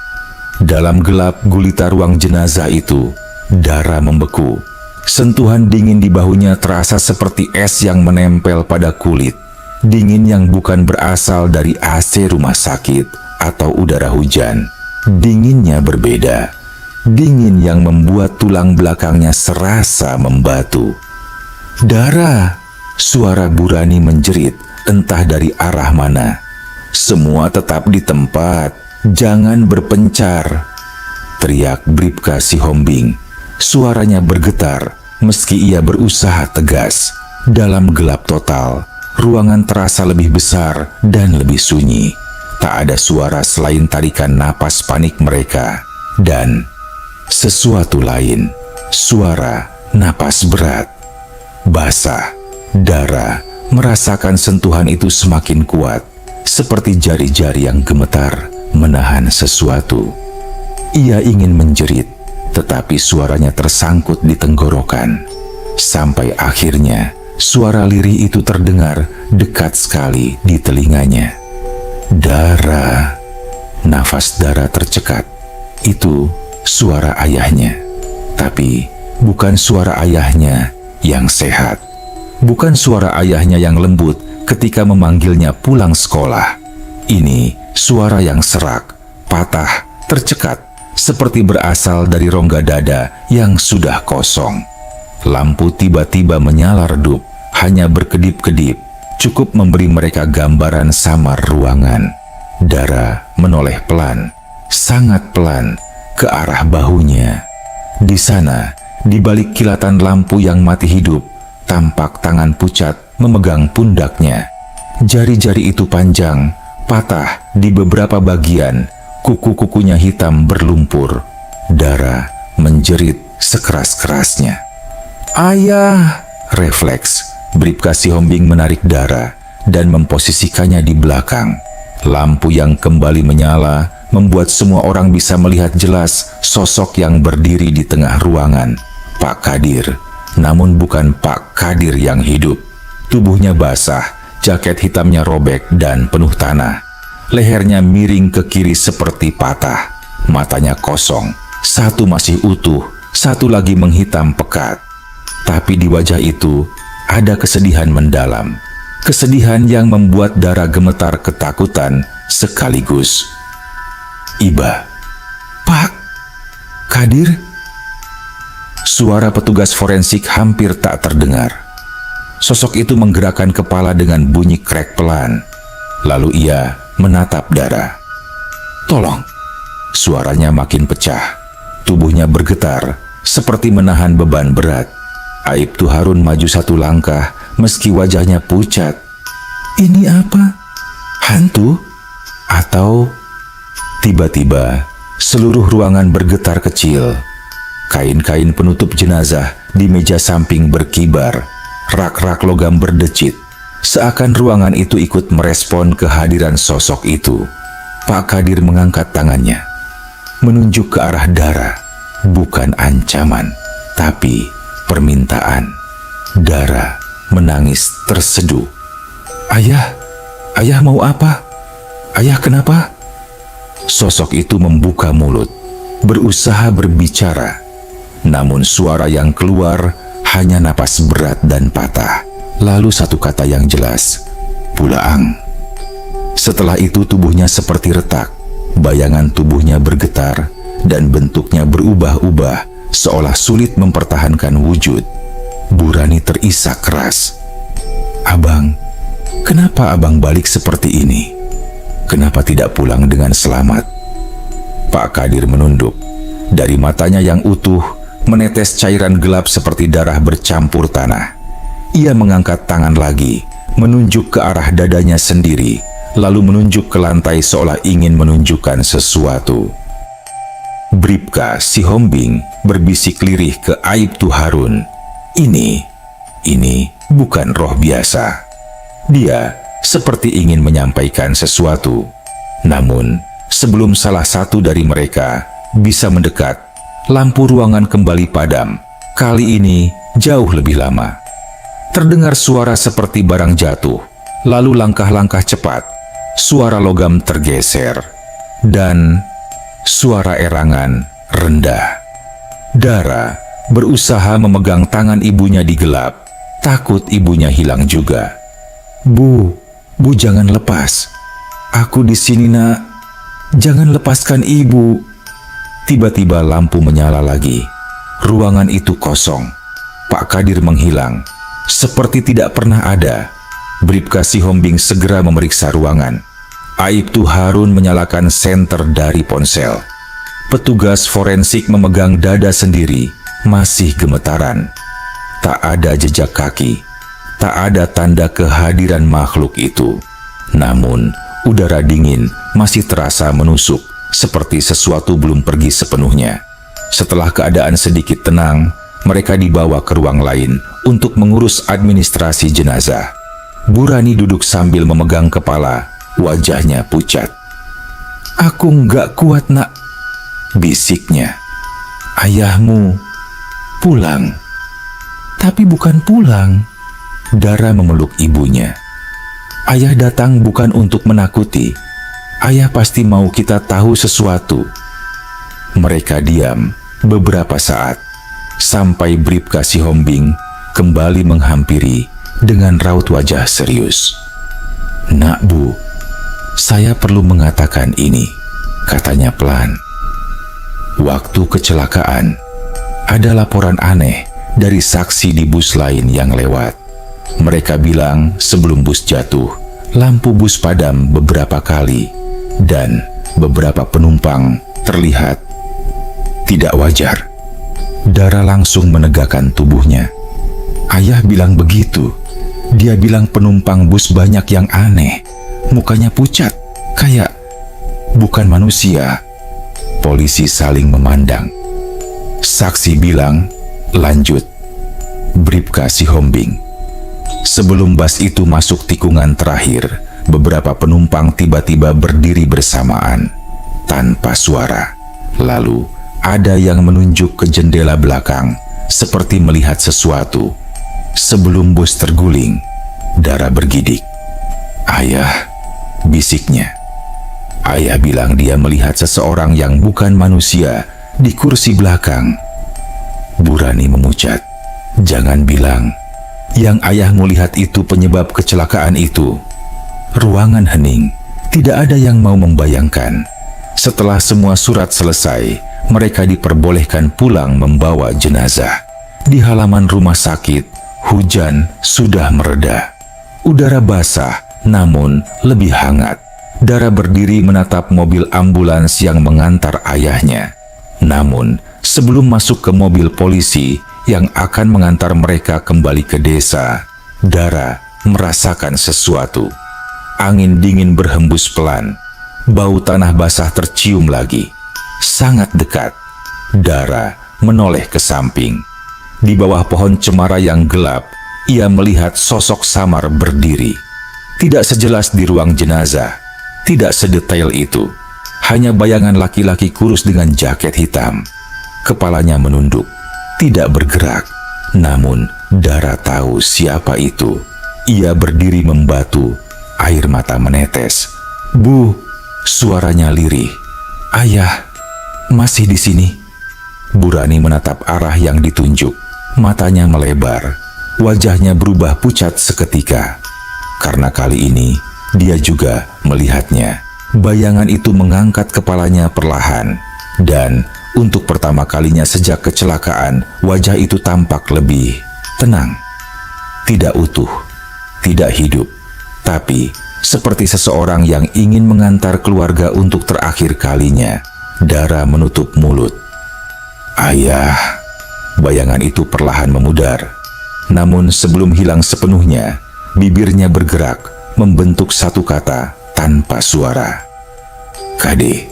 Dalam gelap gulita ruang jenazah itu, Dara membeku. Sentuhan dingin di bahunya terasa seperti es yang menempel pada kulit. Dingin yang bukan berasal dari AC rumah sakit atau udara hujan. Dinginnya berbeda. Dingin yang membuat tulang belakangnya serasa membatu. "Dara!" Suara Burani menjerit, entah dari arah mana. "Semua tetap di tempat, jangan berpencar," teriak Bribka Sihombing. Suaranya bergetar meski ia berusaha tegas. Dalam gelap total, ruangan terasa lebih besar dan lebih sunyi. Tak ada suara selain tarikan napas panik mereka. Dan sesuatu lain, suara napas berat, basah. Dara merasakan sentuhan itu semakin kuat, seperti jari-jari yang gemetar menahan sesuatu. Ia ingin menjerit, tetapi suaranya tersangkut di tenggorokan. Sampai akhirnya, suara lirih itu terdengar dekat sekali di telinganya. "Dara!" Nafas Dara tercekat. Itu suara ayahnya. Tapi bukan suara ayahnya yang sehat. Bukan suara ayahnya yang lembut ketika memanggilnya pulang sekolah. Ini suara yang serak, patah, tercekat, seperti berasal dari rongga dada yang sudah kosong. Lampu tiba-tiba menyala redup, hanya berkedip-kedip, cukup memberi mereka gambaran samar ruangan. Dara menoleh pelan, sangat pelan, ke arah bahunya. Di sana, di balik kilatan lampu yang mati hidup, tampak tangan pucat memegang pundaknya. Jari-jari itu panjang, patah di beberapa bagian, kuku-kukunya hitam berlumpur. Dara menjerit sekeras-kerasnya. "Ayah!" Refleks, Bribka Sihombing menarik Dara dan memposisikannya di belakang. Lampu yang kembali menyala membuat semua orang bisa melihat jelas sosok yang berdiri di tengah ruangan. Pak Kadir. Namun bukan Pak Kadir yang hidup. Tubuhnya basah, jaket hitamnya robek dan penuh tanah. Lehernya miring ke kiri seperti patah. Matanya kosong, satu masih utuh, satu lagi menghitam pekat. Tapi di wajah itu ada kesedihan mendalam. Kesedihan yang membuat Dara gemetar ketakutan sekaligus. Iba, Pak, Kadir? Suara petugas forensik hampir tak terdengar. Sosok itu menggerakkan kepala dengan bunyi krek pelan. Lalu ia menatap Dara. Tolong. Suaranya makin pecah. Tubuhnya bergetar seperti menahan beban berat. Aibtu Harun maju satu langkah meski wajahnya pucat. Ini apa? Hantu? Atau... Tiba-tiba seluruh ruangan bergetar kecil. Kain-kain penutup jenazah di meja samping berkibar. Rak-rak logam berdecit. Seakan ruangan itu ikut merespon kehadiran sosok itu. Pak Kadir mengangkat tangannya, menunjuk ke arah Dara. Bukan ancaman, tapi permintaan. Dara menangis terseduh. Ayah, ayah mau apa? Ayah kenapa? Sosok itu membuka mulut, berusaha berbicara. Namun suara yang keluar hanya napas berat dan patah. Lalu satu kata yang jelas, Bulaang. Setelah itu tubuhnya seperti retak. Bayangan tubuhnya bergetar dan bentuknya berubah-ubah seolah sulit mempertahankan wujud. Burani terisak keras. Abang, kenapa abang balik seperti ini? Kenapa tidak pulang dengan selamat? Pak Kadir menunduk. Dari matanya yang utuh menetes cairan gelap seperti darah bercampur tanah. Ia mengangkat tangan lagi, menunjuk ke arah dadanya sendiri, lalu menunjuk ke lantai seolah ingin menunjukkan sesuatu. Bribka Sihombing berbisik lirih ke Aibtu Harun. Ini bukan roh biasa. Dia seperti ingin menyampaikan sesuatu. Namun, sebelum salah satu dari mereka bisa mendekat, lampu ruangan kembali padam. Kali ini jauh lebih lama. Terdengar suara seperti barang jatuh, lalu langkah-langkah cepat, suara logam tergeser, dan suara erangan rendah. Dara berusaha memegang tangan ibunya di gelap, takut ibunya hilang juga. Bu jangan lepas. Aku di sini, Nak. Jangan lepaskan ibu. Tiba-tiba lampu menyala lagi. Ruangan itu kosong. Pak Kadir menghilang. Seperti tidak pernah ada. Bribka Sihombing segera memeriksa ruangan. Aibtu Harun menyalakan senter dari ponsel. Petugas forensik memegang dada sendiri, masih gemetaran. Tak ada jejak kaki. Tak ada tanda kehadiran makhluk itu. Namun, udara dingin masih terasa menusuk, seperti sesuatu belum pergi sepenuhnya. Setelah keadaan sedikit tenang, mereka dibawa ke ruang lain untuk mengurus administrasi jenazah. Burani duduk sambil memegang kepala, wajahnya pucat. Aku nggak kuat, Nak, bisiknya. Ayahmu pulang. Tapi bukan pulang. Dara memeluk ibunya. Ayah datang bukan untuk menakuti. Ayah pasti mau kita tahu sesuatu. Mereka diam beberapa saat, sampai Bribka Sihombing kembali menghampiri dengan raut wajah serius. Nak Bu, saya perlu mengatakan ini, katanya pelan. Waktu kecelakaan, ada laporan aneh dari saksi di bus lain yang lewat. Mereka bilang sebelum bus jatuh, lampu bus padam beberapa kali dan beberapa penumpang terlihat tidak wajar. Dara langsung menegakkan tubuhnya. Ayah bilang begitu. Dia bilang penumpang bus banyak yang aneh. Mukanya pucat, kayak bukan manusia. Polisi saling memandang. Saksi bilang, lanjut. Bribka Sihombing. Sebelum bus itu masuk tikungan terakhir, beberapa penumpang tiba-tiba berdiri bersamaan, tanpa suara. Lalu, ada yang menunjuk ke jendela belakang, seperti melihat sesuatu. Sebelum bus terguling, Dara bergidik. Ayah, bisiknya. Ayah bilang dia melihat seseorang yang bukan manusia di kursi belakang. Burani memucat. Jangan bilang yang ayahmu lihat itu penyebab kecelakaan itu. Ruangan hening, Tidak ada yang mau membayangkan. Setelah semua surat selesai, mereka diperbolehkan pulang membawa jenazah. Di halaman rumah sakit, hujan sudah mereda. Udara basah, namun lebih hangat. Dara berdiri menatap mobil ambulans yang mengantar ayahnya. Namun, sebelum masuk ke mobil polisi yang akan mengantar mereka kembali ke desa, Dara merasakan sesuatu. Angin dingin berhembus pelan. Bau tanah basah tercium lagi. Sangat dekat. Dara menoleh ke samping. Di bawah pohon cemara yang gelap, ia melihat sosok samar berdiri. Tidak sejelas di ruang jenazah, tidak sedetail itu. Hanya bayangan laki-laki kurus dengan jaket hitam. Kepalanya menunduk, tidak bergerak. Namun, Dara tahu siapa itu. Ia berdiri membatu. Air mata menetes. "Bu," suaranya lirih. "Ayah, masih di sini?" Burani menatap arah yang ditunjuk. Matanya melebar. Wajahnya berubah pucat seketika. Karena kali ini, dia juga melihatnya. Bayangan itu mengangkat kepalanya perlahan. Dan untuk pertama kalinya sejak kecelakaan, wajah itu tampak lebih tenang. Tidak utuh, tidak hidup. Tapi, seperti seseorang yang ingin mengantar keluarga untuk terakhir kalinya, Dara menutup mulut. "Ayah." Bayangan itu perlahan memudar. Namun sebelum hilang sepenuhnya, bibirnya bergerak, membentuk satu kata tanpa suara. "Kade."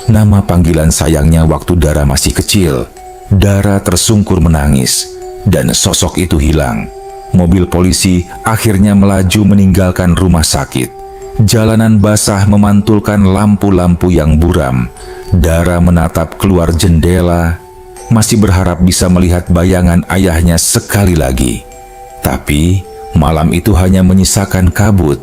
Nama panggilan sayangnya waktu Dara masih kecil. Dara tersungkur menangis, dan sosok itu hilang. Mobil polisi akhirnya melaju meninggalkan rumah sakit. Jalanan basah memantulkan lampu-lampu yang buram. Dara menatap keluar jendela, masih berharap bisa melihat bayangan ayahnya sekali lagi. Tapi malam itu hanya menyisakan kabut.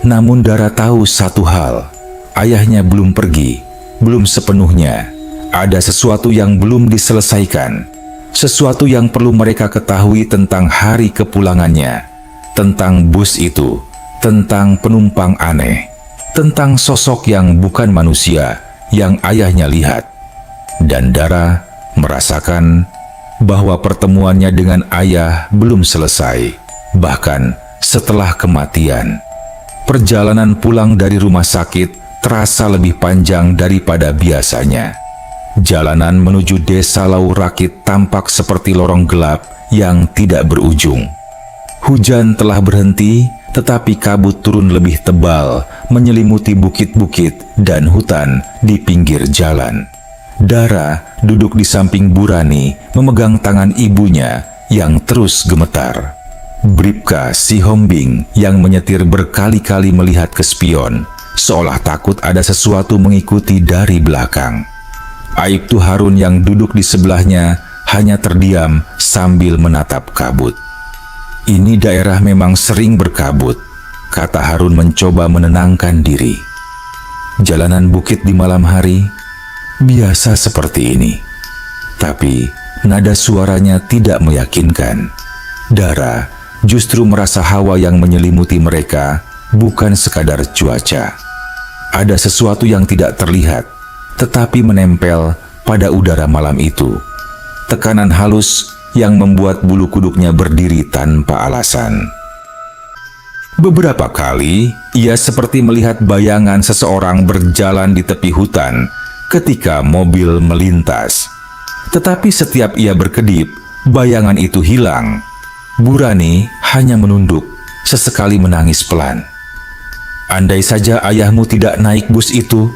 Namun Dara tahu satu hal, ayahnya belum pergi, belum sepenuhnya. Ada sesuatu yang belum diselesaikan. Sesuatu yang perlu mereka ketahui tentang hari kepulangannya, tentang bus itu, tentang penumpang aneh, tentang sosok yang bukan manusia yang ayahnya lihat. Dan Dara merasakan bahwa pertemuannya dengan ayah belum selesai. Bahkan setelah kematian, perjalanan pulang dari rumah sakit terasa lebih panjang daripada biasanya. Jalanan menuju desa Laurakit tampak seperti lorong gelap yang tidak berujung. Hujan telah berhenti, tetapi kabut turun lebih tebal, menyelimuti bukit-bukit dan hutan di pinggir jalan. Dara duduk di samping Burani, memegang tangan ibunya yang terus gemetar. Bribka si Hombing yang menyetir berkali-kali melihat ke spion, seolah takut ada sesuatu mengikuti dari belakang. Aibtu Harun yang duduk di sebelahnya hanya terdiam sambil menatap kabut. "Ini daerah memang sering berkabut," kata Harun mencoba menenangkan diri. "Jalanan bukit di malam hari biasa seperti ini." Tapi nada suaranya tidak meyakinkan. Dara justru merasa hawa yang menyelimuti mereka bukan sekadar cuaca. Ada sesuatu yang tidak terlihat, tetapi menempel pada udara malam itu. Tekanan halus yang membuat bulu kuduknya berdiri tanpa alasan. Beberapa kali, ia seperti melihat bayangan seseorang berjalan di tepi hutan ketika mobil melintas. Tetapi setiap ia berkedip, bayangan itu hilang. Burani hanya menunduk, sesekali menangis pelan. "Andai saja ayahmu tidak naik bus itu,"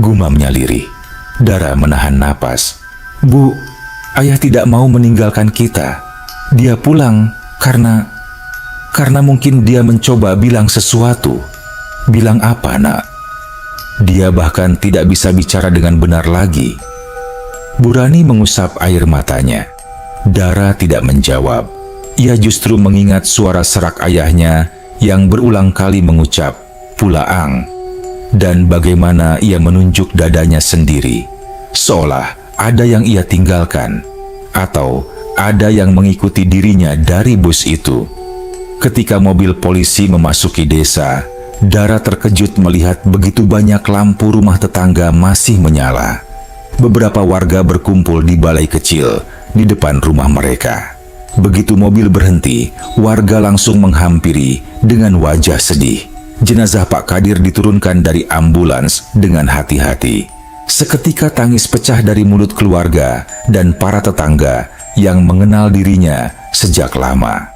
gumamnya lirih. Dara menahan napas. "Bu, ayah tidak mau meninggalkan kita. Dia pulang karena mungkin dia mencoba bilang sesuatu." "Bilang apa, Nak?" Dia bahkan tidak bisa bicara dengan benar lagi. Burani mengusap air matanya. Dara tidak menjawab. Ia justru mengingat suara serak ayahnya yang berulang kali mengucap, "Pulaang." Dan bagaimana ia menunjuk dadanya sendiri, seolah ada yang ia tinggalkan, atau ada yang mengikuti dirinya dari bus itu. Ketika mobil polisi memasuki desa, Dara terkejut melihat begitu banyak lampu rumah tetangga masih menyala. Beberapa warga berkumpul di balai kecil di depan rumah mereka. Begitu mobil berhenti, warga langsung menghampiri dengan wajah sedih. Jenazah Pak Kadir diturunkan dari ambulans dengan hati-hati. Seketika tangis pecah dari mulut keluarga dan para tetangga yang mengenal dirinya sejak lama.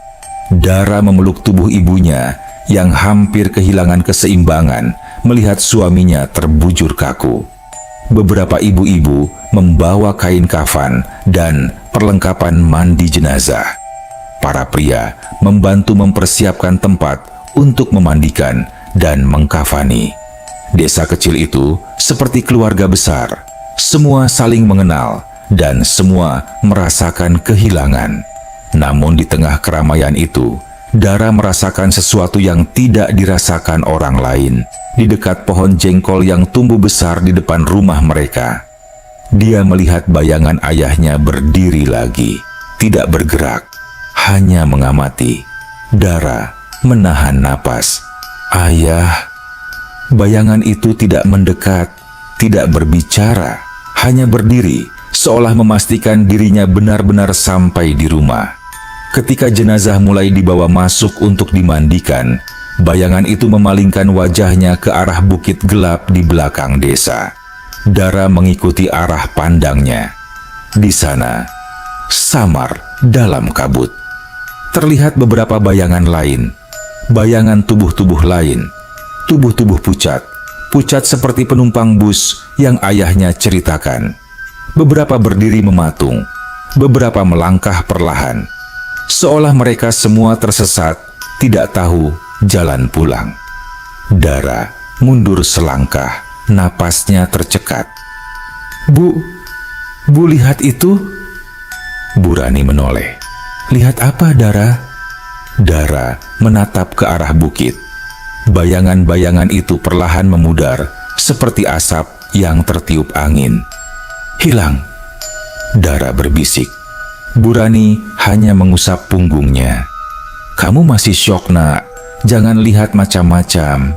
Dara memeluk tubuh ibunya yang hampir kehilangan keseimbangan melihat suaminya terbujur kaku. Beberapa ibu-ibu membawa kain kafan dan perlengkapan mandi jenazah. Para pria membantu mempersiapkan tempat untuk memandikan dan mengkafani. Desa kecil itu seperti keluarga besar. Semua saling mengenal dan semua merasakan kehilangan. Namun di tengah keramaian itu, Dara merasakan sesuatu yang tidak dirasakan orang lain. Di dekat pohon jengkol yang tumbuh besar di depan rumah mereka, dia melihat bayangan ayahnya berdiri lagi, tidak bergerak, hanya mengamati. Dara menahan napas. Ayah. Bayangan itu tidak mendekat, tidak berbicara, hanya berdiri, seolah memastikan dirinya benar-benar sampai di rumah. Ketika jenazah mulai dibawa masuk untuk dimandikan, bayangan itu memalingkan wajahnya ke arah bukit gelap di belakang desa. Dara mengikuti arah pandangnya. Di sana, samar dalam kabut, terlihat beberapa bayangan lain, bayangan tubuh-tubuh lain. Tubuh-tubuh pucat seperti penumpang bus yang ayahnya ceritakan. Beberapa berdiri mematung, beberapa melangkah perlahan, seolah mereka semua tersesat, tidak tahu jalan pulang. Dara mundur selangkah, napasnya tercekat. Bu lihat itu?" Burani menoleh. "Lihat apa, Dara?" Dara menatap ke arah bukit. Bayangan-bayangan itu perlahan memudar seperti asap yang tertiup angin. "Hilang," Dara berbisik. Burani hanya mengusap punggungnya. "Kamu masih syok, Nak. Jangan lihat macam-macam."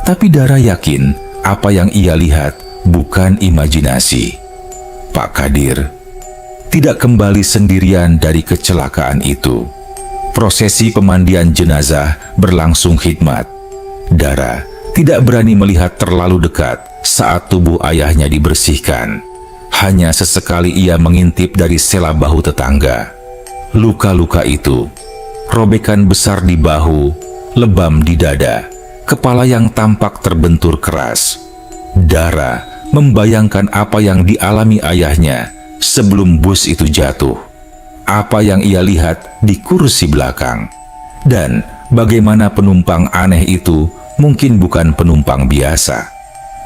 Tapi Dara yakin apa yang ia lihat bukan imajinasi. Pak Kadir tidak kembali sendirian dari kecelakaan itu. Prosesi pemandian jenazah berlangsung hikmat. Dara tidak berani melihat terlalu dekat saat tubuh ayahnya dibersihkan. Hanya sesekali ia mengintip dari sela bahu tetangga. Luka-luka itu, robekan besar di bahu, lebam di dada, kepala yang tampak terbentur keras. Dara membayangkan apa yang dialami ayahnya sebelum bus itu jatuh. Apa yang ia lihat di kursi belakang. Dan bagaimana penumpang aneh itu mungkin bukan penumpang biasa.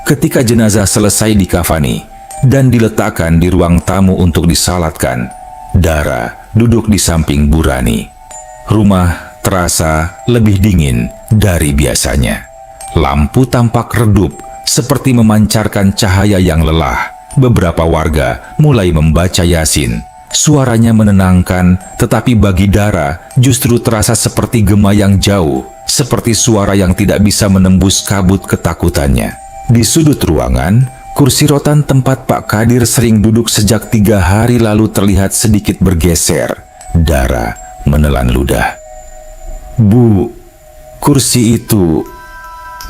Ketika jenazah selesai dikafani dan diletakkan di ruang tamu untuk disalatkan, Dara duduk di samping Burani. Rumah terasa lebih dingin dari biasanya. Lampu tampak redup seperti memancarkan cahaya yang lelah. Beberapa warga mulai membaca Yasin. Suaranya menenangkan, tetapi bagi Dara justru terasa seperti gema yang jauh, seperti suara yang tidak bisa menembus kabut ketakutannya. Di sudut ruangan, kursi rotan tempat Pak Kadir sering duduk sejak 3 hari lalu terlihat sedikit bergeser. Dara menelan ludah. "Bu, kursi itu..."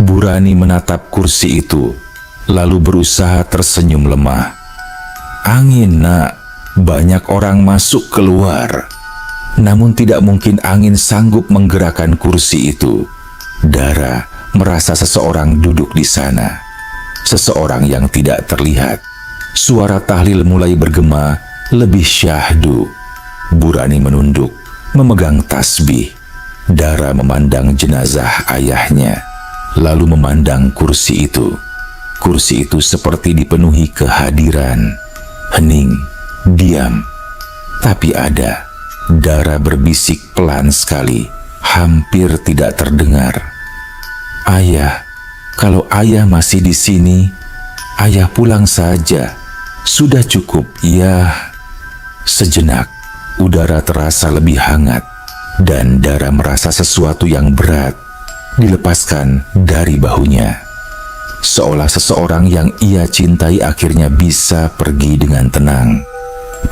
Burani menatap kursi itu, lalu berusaha tersenyum lemah. "Angin, Nak. Banyak orang masuk keluar. Namun tidak mungkin angin sanggup menggerakkan kursi itu." Dara merasa seseorang duduk di sana. Seseorang yang tidak terlihat. Suara tahlil mulai bergema lebih syahdu. Burani menunduk, memegang tasbih. Dara memandang jenazah ayahnya, lalu memandang kursi itu. Kursi itu seperti dipenuhi kehadiran. Hening, diam. Tapi ada. Dara berbisik pelan sekali, hampir tidak terdengar. "Ayah, kalau ayah masih di sini, ayah pulang saja. Sudah cukup, ya." Sejenak, udara terasa lebih hangat, dan Dara merasa sesuatu yang berat. dilepaskan dari bahunya. Seolah seseorang yang ia cintai akhirnya bisa pergi dengan tenang.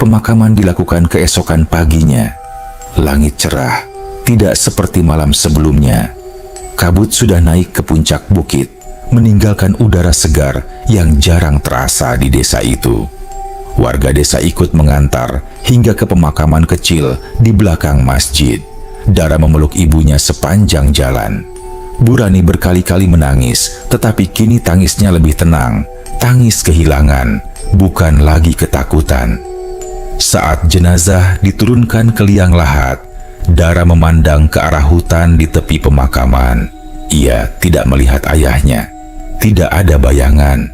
Pemakaman dilakukan keesokan paginya. Langit cerah, tidak seperti malam sebelumnya. Kabut sudah naik ke puncak bukit, meninggalkan udara segar yang jarang terasa di desa itu. Warga desa ikut mengantar hingga ke pemakaman kecil di belakang masjid. Dara memeluk ibunya sepanjang jalan. Burani berkali-kali menangis, tetapi kini tangisnya lebih tenang. Tangis kehilangan, bukan lagi ketakutan. Saat jenazah diturunkan ke liang lahat, Dara memandang ke arah hutan di tepi pemakaman. Ia tidak melihat ayahnya. Tidak ada bayangan.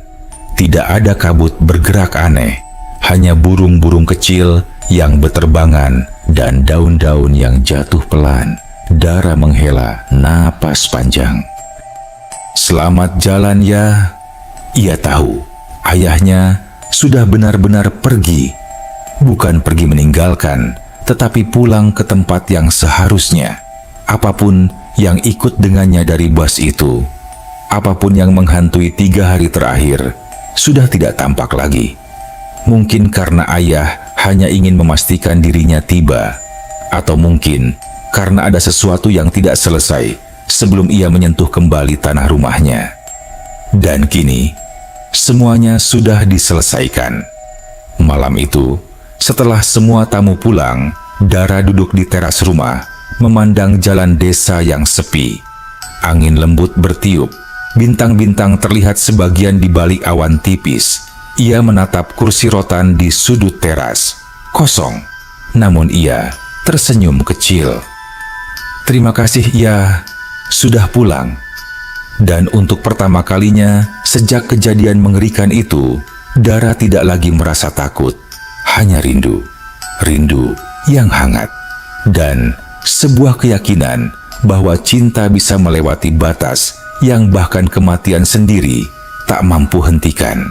Tidak ada kabut bergerak aneh. Hanya burung-burung kecil yang berterbangan dan daun-daun yang jatuh pelan. Dara menghela napas panjang. Selamat jalan ya. Ia tahu ayahnya sudah benar-benar pergi. Bukan pergi meninggalkan, tetapi pulang ke tempat yang seharusnya. Apapun yang ikut dengannya dari bas itu, apapun yang menghantui 3 hari terakhir, sudah tidak tampak lagi. Mungkin karena ayah hanya ingin memastikan dirinya tiba, atau mungkin karena ada sesuatu yang tidak selesai sebelum ia menyentuh kembali tanah rumahnya. Dan kini, semuanya sudah diselesaikan. Malam itu, setelah semua tamu pulang, Dara duduk di teras rumah, memandang jalan desa yang sepi. Angin lembut bertiup, bintang-bintang terlihat sebagian di balik awan tipis. Ia menatap kursi rotan di sudut teras, kosong. Namun ia tersenyum kecil. Terima kasih ya, sudah pulang. Dan untuk pertama kalinya sejak kejadian mengerikan itu, Dara tidak lagi merasa takut. Hanya rindu. Rindu yang hangat. Dan sebuah keyakinan bahwa cinta bisa melewati batas yang bahkan kematian sendiri tak mampu hentikan.